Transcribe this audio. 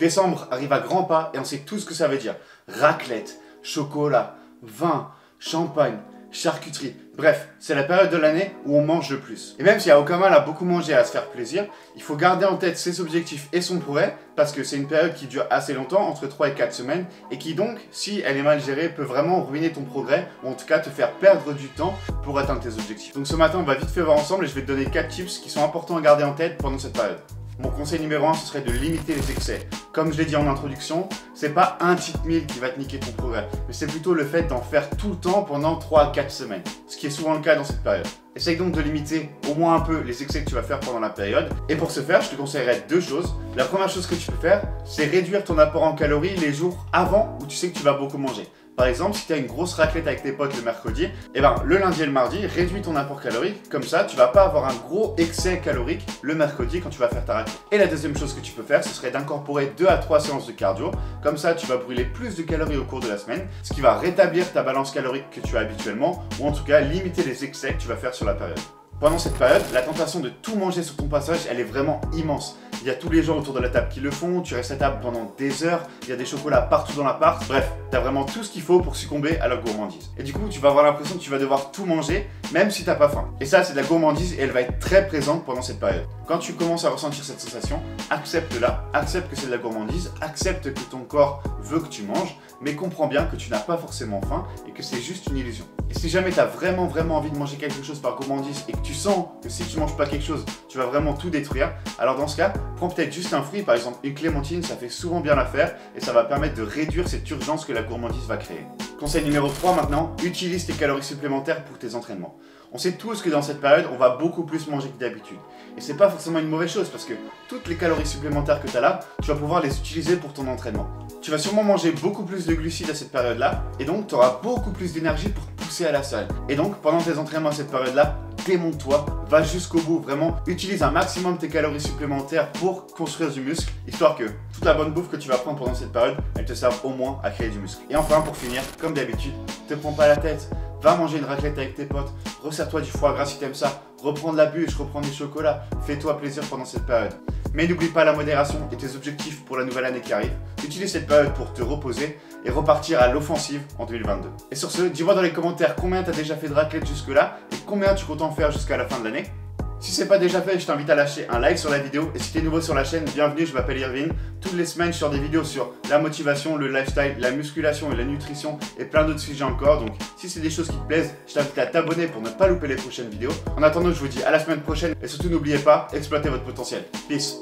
Décembre arrive à grands pas et on sait tout ce que ça veut dire. Raclette, chocolat, vin, champagne, charcuterie. Bref, c'est la période de l'année où on mange le plus. Et même s'il n'y a aucun mal à beaucoup manger et à se faire plaisir, il faut garder en tête ses objectifs et son progrès parce que c'est une période qui dure assez longtemps, entre 3 et 4 semaines, et qui donc, si elle est mal gérée, peut vraiment ruiner ton progrès ou en tout cas te faire perdre du temps pour atteindre tes objectifs. Donc ce matin, on va vite fait voir ensemble et je vais te donner 4 tips qui sont importants à garder en tête pendant cette période. Mon conseil numéro 1, ce serait de limiter les excès. Comme je l'ai dit en introduction, c'est pas un cheat meal qui va te niquer ton progrès, mais c'est plutôt le fait d'en faire tout le temps pendant 3 à 4 semaines, ce qui est souvent le cas dans cette période. Essaye donc de limiter au moins un peu les excès que tu vas faire pendant la période. Et pour ce faire, je te conseillerais 2 choses. La première chose que tu peux faire, c'est réduire ton apport en calories les jours avant où tu sais que tu vas beaucoup manger. Par exemple, si tu as une grosse raclette avec tes potes le mercredi, le lundi et le mardi, réduis ton apport calorique. Comme ça, tu vas pas avoir un gros excès calorique le mercredi quand tu vas faire ta raclette. Et la deuxième chose que tu peux faire, ce serait d'incorporer 2 à 3 séances de cardio. Comme ça, tu vas brûler plus de calories au cours de la semaine, ce qui va rétablir ta balance calorique que tu as habituellement, ou en tout cas limiter les excès que tu vas faire sur la période. Pendant cette période, la tentation de tout manger sur ton passage, elle est vraiment immense. Il y a tous les gens autour de la table qui le font, tu restes à table pendant des heures, il y a des chocolats partout dans l'appart. Bref, tu as vraiment tout ce qu'il faut pour succomber à la gourmandise. Et du coup, tu vas avoir l'impression que tu vas devoir tout manger, même si t'as pas faim. Et ça, c'est de la gourmandise et elle va être très présente pendant cette période. Quand tu commences à ressentir cette sensation, accepte-la, accepte que c'est de la gourmandise, accepte que ton corps veut que tu manges, mais comprends bien que tu n'as pas forcément faim et que c'est juste une illusion. Et si jamais tu as vraiment envie de manger quelque chose par gourmandise et que tu sens que si tu manges pas quelque chose, tu vas vraiment tout détruire, alors dans ce cas, prends peut-être juste un fruit, par exemple une clémentine, ça fait souvent bien l'affaire et ça va permettre de réduire cette urgence que la gourmandise va créer. Conseil numéro 3 maintenant, utilise tes calories supplémentaires pour tes entraînements. On sait tous que dans cette période, on va beaucoup plus manger que d'habitude. Et c'est pas forcément une mauvaise chose parce que toutes les calories supplémentaires que tu as là, tu vas pouvoir les utiliser pour ton entraînement. Tu vas sûrement manger beaucoup plus de glucides à cette période-là et donc tu auras beaucoup plus d'énergie pour te pousser à la salle. Et donc pendant tes entraînements à cette période-là, démonte-toi, va jusqu'au bout, vraiment, utilise un maximum tes calories supplémentaires pour construire du muscle, histoire que toute la bonne bouffe que tu vas prendre pendant cette période, elle te serve au moins à créer du muscle. Et enfin, pour finir, comme d'habitude, te prends pas la tête, va manger une raclette avec tes potes, resserre-toi du foie gras si t'aimes ça, reprends de la bûche, reprends des chocolats, fais-toi plaisir pendant cette période. Mais n'oublie pas la modération et tes objectifs pour la nouvelle année qui arrive. Utilise cette période pour te reposer et repartir à l'offensive en 2022. Et sur ce, dis-moi dans les commentaires combien tu as déjà fait de raclette jusque-là et combien tu comptes en faire jusqu'à la fin de l'année. Si c'est pas déjà fait, je t'invite à lâcher un like sur la vidéo et si tu es nouveau sur la chaîne, bienvenue, je m'appelle Irvine. Toutes les semaines, je sors des vidéos sur la motivation, le lifestyle, la musculation et la nutrition et plein d'autres sujets encore. Donc si c'est des choses qui te plaisent, je t'invite à t'abonner pour ne pas louper les prochaines vidéos. En attendant, je vous dis à la semaine prochaine et surtout n'oubliez pas, exploitez votre potentiel. Peace.